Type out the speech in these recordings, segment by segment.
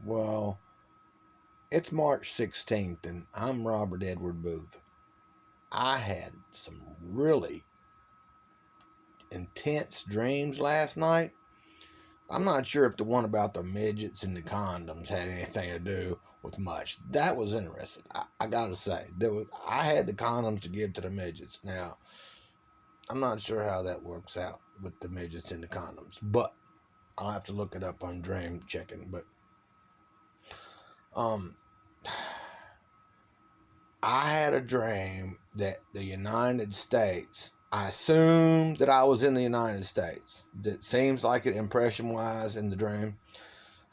Well, it's March 16th, and I'm Robert Edward Booth. I had some really intense dreams last night. I'm not sure if the one about the midgets and the condoms had anything to do with much. That was interesting. I gotta say, I had the condoms to give to the midgets. Now, I'm not sure how that works out with the midgets and the condoms, but I'll have to look it up on Dream Checking. But um, I had a dream that the United States, I assumed that I was in the United States. That seems like it impression wise in the dream.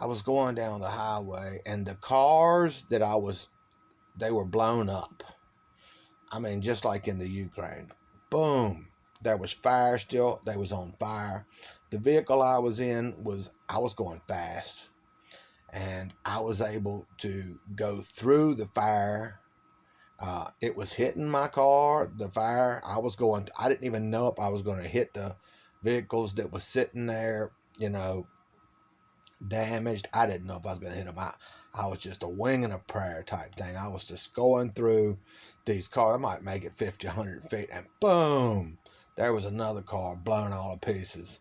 I was going down the highway and the cars they were blown up. I mean, just like in the Ukraine. Boom. There was fire still. They was on fire. The vehicle I was in I was going fast. And I was able to go through the fire. It was hitting my car, the fire. I didn't even know if I was going to hit the vehicles that was sitting there, damaged. I didn't know if I was going to hit them. I was just a wing and a prayer type thing. I was just going through these cars. I might make it 50, 100 feet, and boom, there was another car blown all to pieces.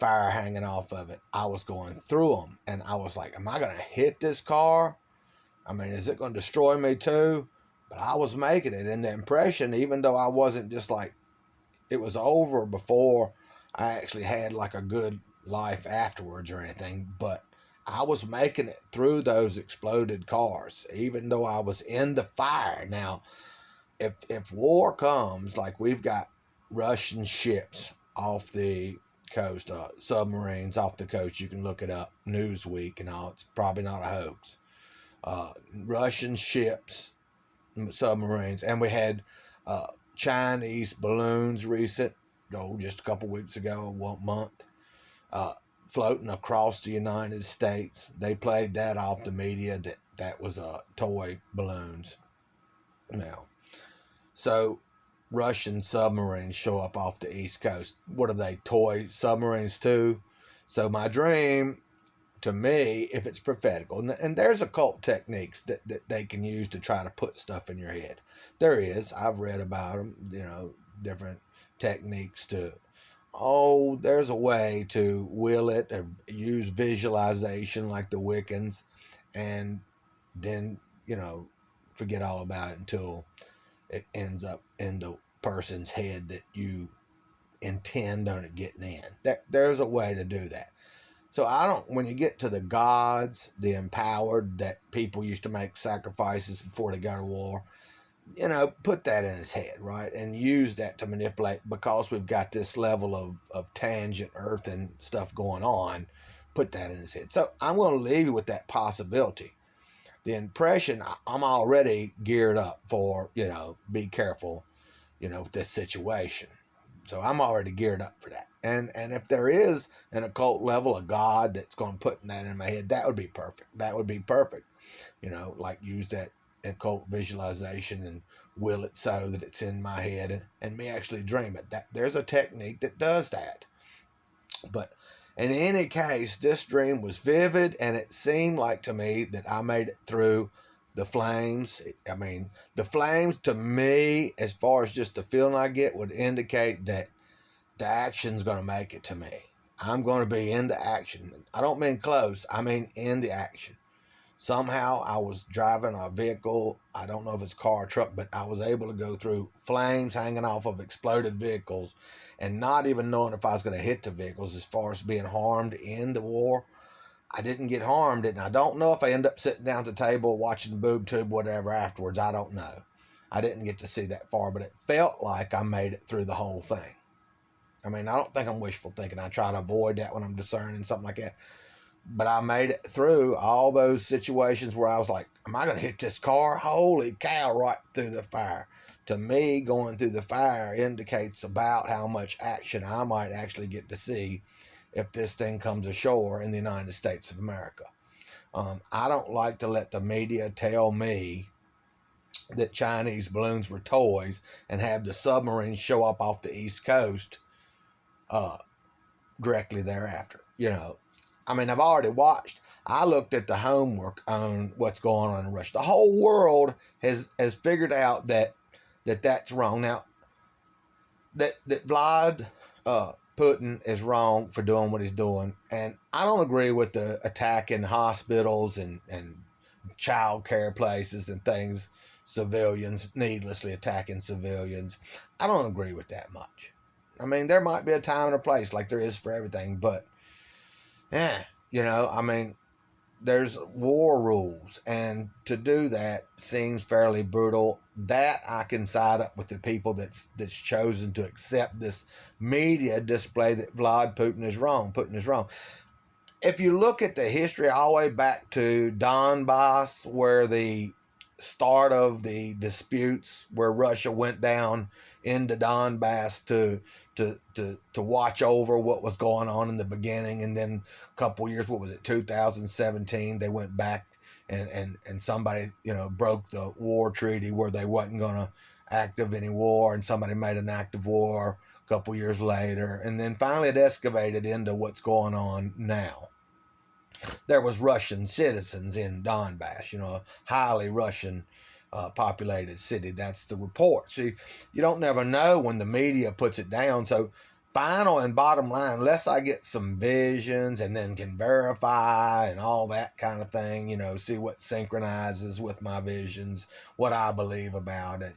Fire hanging off of it. I was going through them, and I was like, am I going to hit this car? I mean, is it going to destroy me too? But I was making it, and the impression, even though I wasn't just like, it was over before I actually had like a good life afterwards or anything, but I was making it through those exploded cars, even though I was in the fire. Now, if war comes, like we've got Russian ships off the coast, submarines off the coast, you can look it up, Newsweek and all, it's probably not a hoax. Russian ships, submarines, and we had Chinese balloons just a couple weeks ago, 1 month, floating across the United States. They played that off the media that was toy balloons. Now, so Russian submarines show up off the East Coast. What are they, toy submarines too? So my dream, to me, if it's prophetical, and there's occult techniques that they can use to try to put stuff in your head. There is. I've read about them, different techniques there's a way to will it or use visualization like the Wiccans, and then, forget all about it until it ends up in the person's head that you intend on it getting in. There's a way to do that. So when you get to the gods, the empowered, that people used to make sacrifices before they go to war, put that in his head, right? And use that to manipulate, because we've got this level of tangent earth and stuff going on, put that in his head. So I'm going to leave you with that possibility. The impression, I'm already geared up for, be careful, with this situation. So I'm already geared up for that. And if there is an occult level of God that's going to put that in my head, that would be perfect. That would be perfect. Like use that occult visualization and will it so that it's in my head and me actually dream it. There's a technique that does that. But in any case, this dream was vivid, and it seemed like to me that I made it through the flames. I mean, the flames to me, as far as just the feeling I get, would indicate that the action's going to make it to me. I'm going to be in the action. I don't mean close. I mean in the action. Somehow I was driving a vehicle. I don't know if it's a car or truck, but I was able to go through flames hanging off of exploded vehicles and not even knowing if I was going to hit the vehicles. As far as being harmed in the war, I didn't get harmed, and I don't know if I end up sitting down at the table watching boob tube, whatever, afterwards. I don't know. I didn't get to see that far, but it felt like I made it through the whole thing. I mean, I don't think I'm wishful thinking. I try to avoid that when I'm discerning something like that. But I made it through all those situations where I was like, am I going to hit this car? Holy cow, right through the fire. To me, going through the fire indicates about how much action I might actually get to see if this thing comes ashore in the United States of America. I don't like to let the media tell me that Chinese balloons were toys and have the submarines show up off the East Coast directly thereafter. I mean, I've already watched. I looked at the homework on what's going on in Russia. The whole world has figured out that's wrong. Now, that Vlad Putin is wrong for doing what he's doing, and I don't agree with the attacking hospitals and child care places and things, civilians, needlessly attacking civilians. I don't agree with that much. I mean, there might be a time and a place like there is for everything, but yeah, I mean, there's war rules, and to do that seems fairly brutal. That I can side up with the people that's chosen to accept this media display that Vlad Putin is wrong. Putin is wrong. If you look at the history all the way back to Donbass, where the start of the disputes, where Russia went down into Donbass to watch over what was going on in the beginning, and then a couple years, 2017, they went back and somebody broke the war treaty where they wasn't going to active any war, and somebody made an active war a couple years later, and then finally it escalated into what's going on now. There was Russian citizens in Donbass, a highly Russian populated city. That's the report. See, you don't never know when the media puts it down. So final and bottom line, unless I get some visions and then can verify and all that kind of thing, see what synchronizes with my visions, what I believe about it,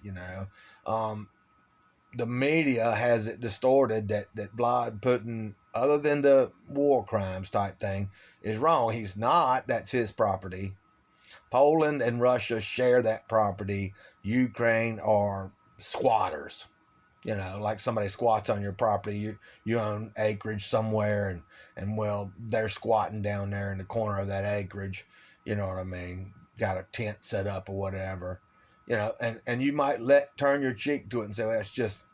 the media has it distorted that Vlad Putin, other than the war crimes type thing, is wrong. He's not. That's his property. Poland and Russia share that property. Ukraine are squatters. Like somebody squats on your property, you own acreage somewhere, and well, they're squatting down there in the corner of that acreage. You know what I mean? Got a tent set up or whatever. And you might turn your cheek to it and say, well, that's just,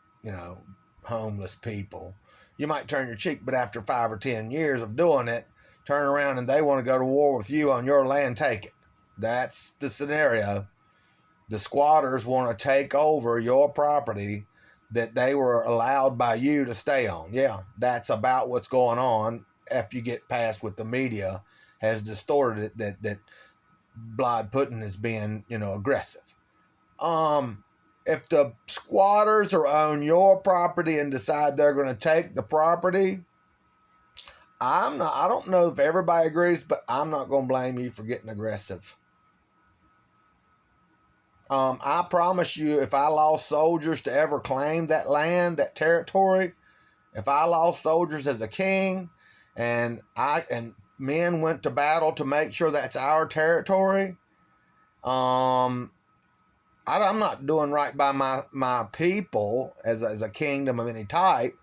homeless people. You might turn your cheek, but after 5 or 10 years of doing it, turn around and they want to go to war with you on your land, take it. That's the scenario. The squatters want to take over your property that they were allowed by you to stay on. Yeah, that's about what's going on after you get past what the media has distorted it, that Vlad Putin is being, aggressive. If the squatters are on your property and decide they're going to take the property, I don't know if everybody agrees, but I'm not going to blame you for getting aggressive. I promise you, if I lost soldiers to ever claim that land, that territory, if I lost soldiers as a king, and men went to battle to make sure that's our territory, I'm not doing right by my people as a kingdom of any type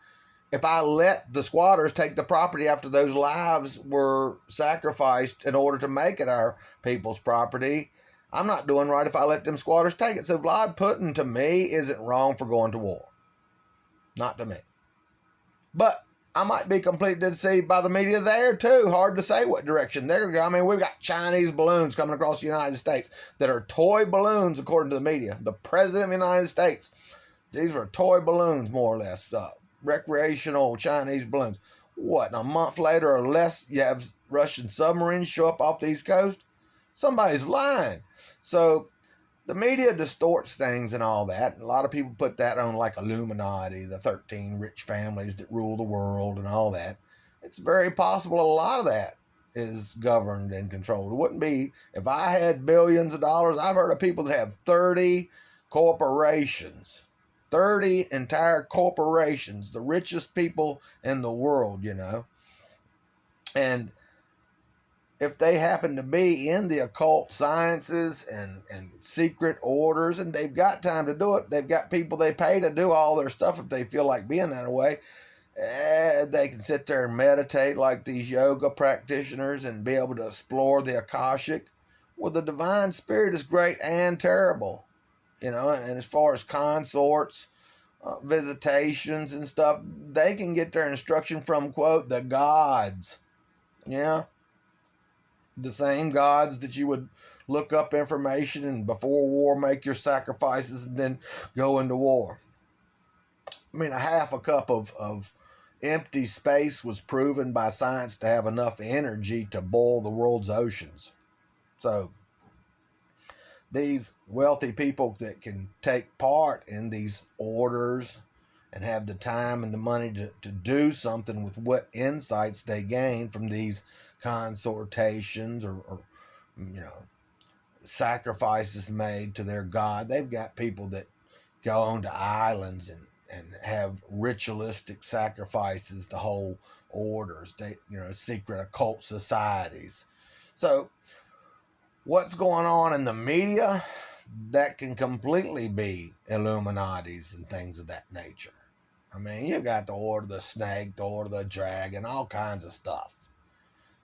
if I let the squatters take the property after those lives were sacrificed in order to make it our people's property. I'm not doing right if I let them squatters take it. So Vlad Putin, to me, isn't wrong for going to war. Not to me. But I might be completely deceived by the media there, too. Hard to say what direction they're going to go. I mean, we've got Chinese balloons coming across the United States that are toy balloons, according to the media. The President of the United States. These are toy balloons, more or less. Recreational Chinese balloons. What, a month later or less, you have Russian submarines show up off the East Coast? Somebody's lying. So the media distorts things and all that. A lot of people put that on like Illuminati, the 13 rich families that rule the world and all that. It's very possible a lot of that is governed and controlled. It wouldn't be, if I had billions of dollars, I've heard of people that have 30 corporations. 30 entire corporations, the richest people in the world, And if they happen to be in the occult sciences and secret orders, and they've got time to do it, they've got people they pay to do all their stuff if they feel like being that way, they can sit there and meditate like these yoga practitioners and be able to explore the Akashic. Well, the divine spirit is great and terrible, and as far as consorts, visitations and stuff, they can get their instruction from, quote, the gods. Yeah. The same gods that you would look up information and before war make your sacrifices and then go into war. I mean, a half a cup of empty space was proven by science to have enough energy to boil the world's oceans. So these wealthy people that can take part in these orders and have the time and the money to do something with what insights they gain from these consultations or sacrifices made to their god. They've got people that go on to islands and have ritualistic sacrifices to hold orders. They, secret occult societies. So what's going on in the media, that can completely be Illuminatis and things of that nature. I mean, you got the Order of the Snake, the Order of the Dragon, all kinds of stuff.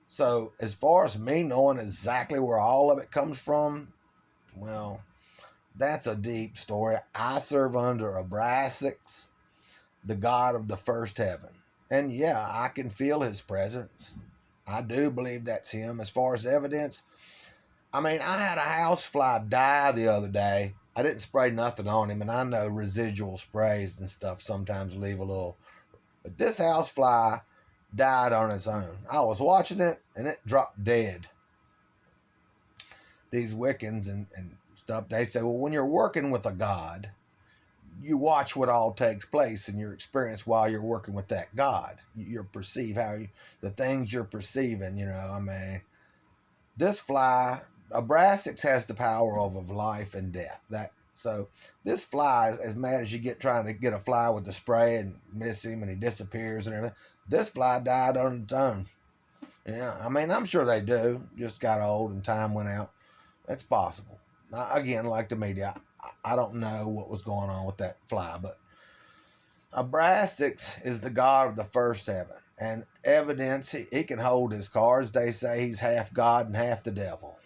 So as far as me knowing exactly where all of it comes from, well, that's a deep story. I serve under Abraxas, the god of the first heaven. And yeah, I can feel his presence. I do believe that's him. As far as evidence, I mean, I had a housefly die the other day. I didn't spray nothing on him, and I know residual sprays and stuff sometimes leave a little. But this housefly died on its own. I was watching it, and it dropped dead. These Wiccans and stuff, they say, well, when you're working with a god, you watch what all takes place in your experience while you're working with that god. You perceive the things you're perceiving, I mean, this fly, Abraxas has the power of life and death. So this fly, as mad as you get trying to get a fly with the spray and miss him and he disappears and everything, this fly died on its own. Yeah, I mean, I'm sure they do. Just got old and time went out. That's possible. Now, again, like the media, I don't know what was going on with that fly, but Abraxas is the god of the first heaven. And evidence, he can hold his cards. They say he's half God and half the devil.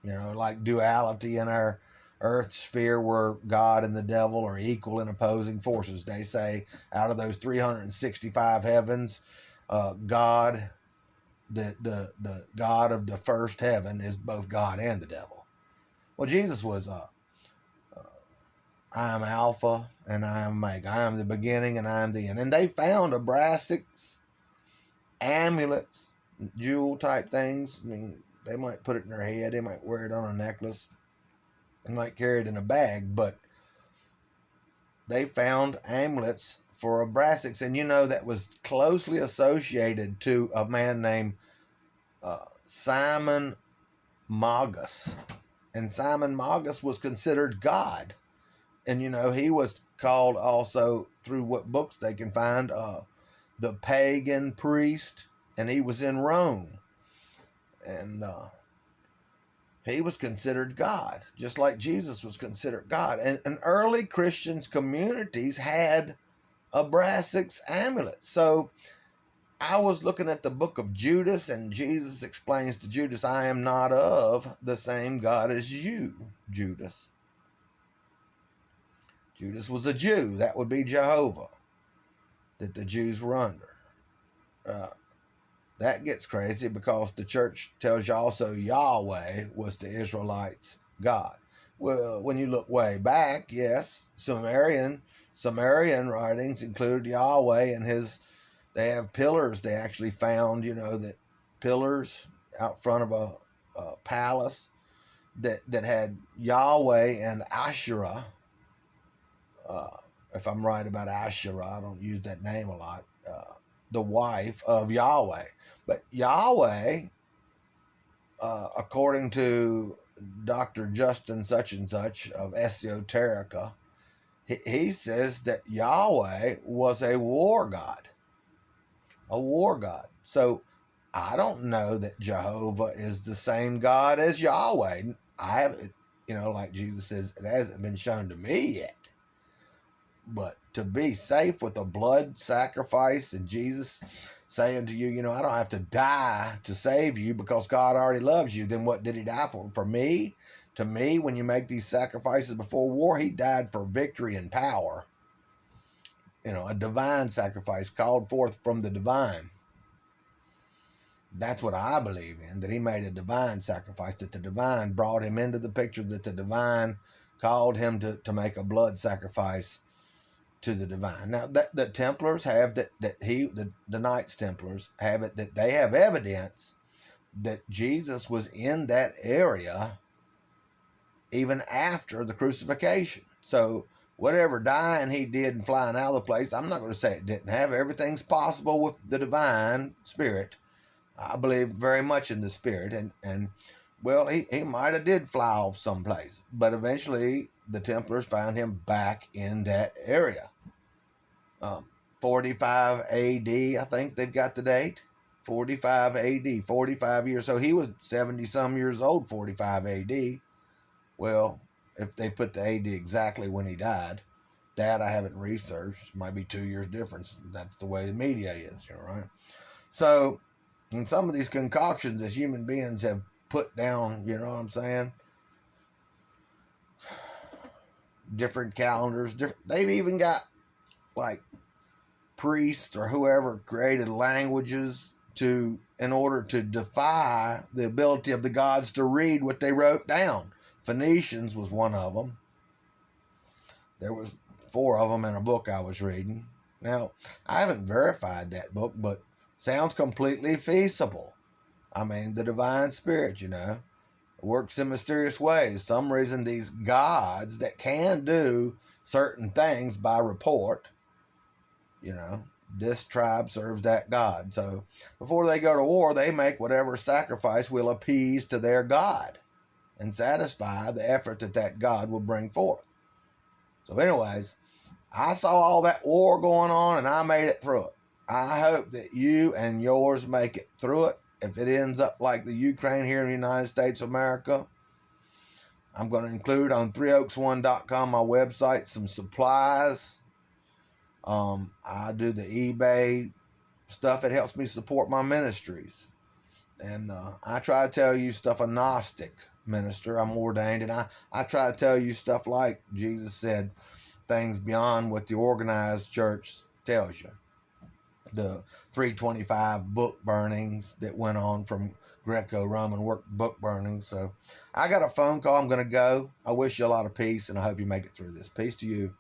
Like duality in our earth sphere where God and the devil are equal and opposing forces. They say out of those 365 heavens, God, the God of the first heaven, is both God and the devil. Well, Jesus was I am Alpha and I am Omega. I am the beginning and I am the end. And they found Abraxas amulets, jewel type things. I mean, they might put it in their head. They might wear it on a necklace. They might carry it in a bag. But they found amulets for Abraxas. And that was closely associated to a man named Simon Magus. And Simon Magus was considered God. And, he was called also, through what books they can find, the pagan priest. And he was in Rome. And he was considered God, just like Jesus was considered God. And early Christians communities had Abraxas amulets. So I was looking at the book of Judas, and Jesus explains to Judas, I am not of the same God as you, Judas. Judas was a Jew. That would be Jehovah that the Jews were under. That gets crazy because the church tells you also Yahweh was the Israelites' God. Well, when you look way back, yes, Sumerian writings include Yahweh and they have pillars. They actually found, that pillars out front of a palace that had Yahweh and Asherah. If I'm right about Asherah, I don't use that name a lot. The wife of Yahweh. But Yahweh, according to Dr. Justin such and such of Esoterica, he says that Yahweh was a war god. A war god. So I don't know that Jehovah is the same God as Yahweh. I haven't, like Jesus says, it hasn't been shown to me yet. But to be safe with a blood sacrifice and Jesus saying to you, I don't have to die to save you because God already loves you, then what did he die for? For me? To me, when you make these sacrifices before war, he died for victory and power. A divine sacrifice called forth from the divine. That's what I believe in, that he made a divine sacrifice, that the divine brought him into the picture, that the divine called him to make a blood sacrifice to the divine. Now that the Templars have the Knights Templars have it that they have evidence that Jesus was in that area even after the crucifixion. So whatever dying he did and flying out of the place, I'm not going to say it didn't have. Everything's possible with the divine spirit. I believe very much in the spirit, and well, he might have did fly off someplace, but eventually the Templars found him back in that area. 45 AD, I think they've got the date. 45 AD, 45 years. So he was 70 some years old, 45 AD. Well, if they put the AD exactly when he died, that I haven't researched. Might be 2 years difference. That's the way the media is, right? So, and some of these concoctions as human beings have put down, you know what I'm saying? Different calendars, they've even got like priests or whoever created languages in order to defy the ability of the gods to read what they wrote down. Phoenicians was one of them. There was 4 of them in a book I was reading. Now, I haven't verified that book, but sounds completely feasible. I mean, the divine spirit, works in mysterious ways. Some reason these gods that can do certain things by report, this tribe serves that god. So before they go to war, they make whatever sacrifice will appease to their god and satisfy the effort that god will bring forth. So anyways, I saw all that war going on and I made it through it. I hope that you and yours make it through it. If it ends up like the Ukraine here in the United States of America, I'm going to include on 3oaks1.com, my website, some supplies. I do the eBay stuff. It helps me support my ministries. And I try to tell you stuff, a Gnostic minister. I'm ordained, and I try to tell you stuff like Jesus said, things beyond what the organized church tells you. The 325 book burnings that went on from Greco-Roman book burnings. So I got a phone call. I'm going to go. I wish you a lot of peace, and I hope you make it through this. Peace to you.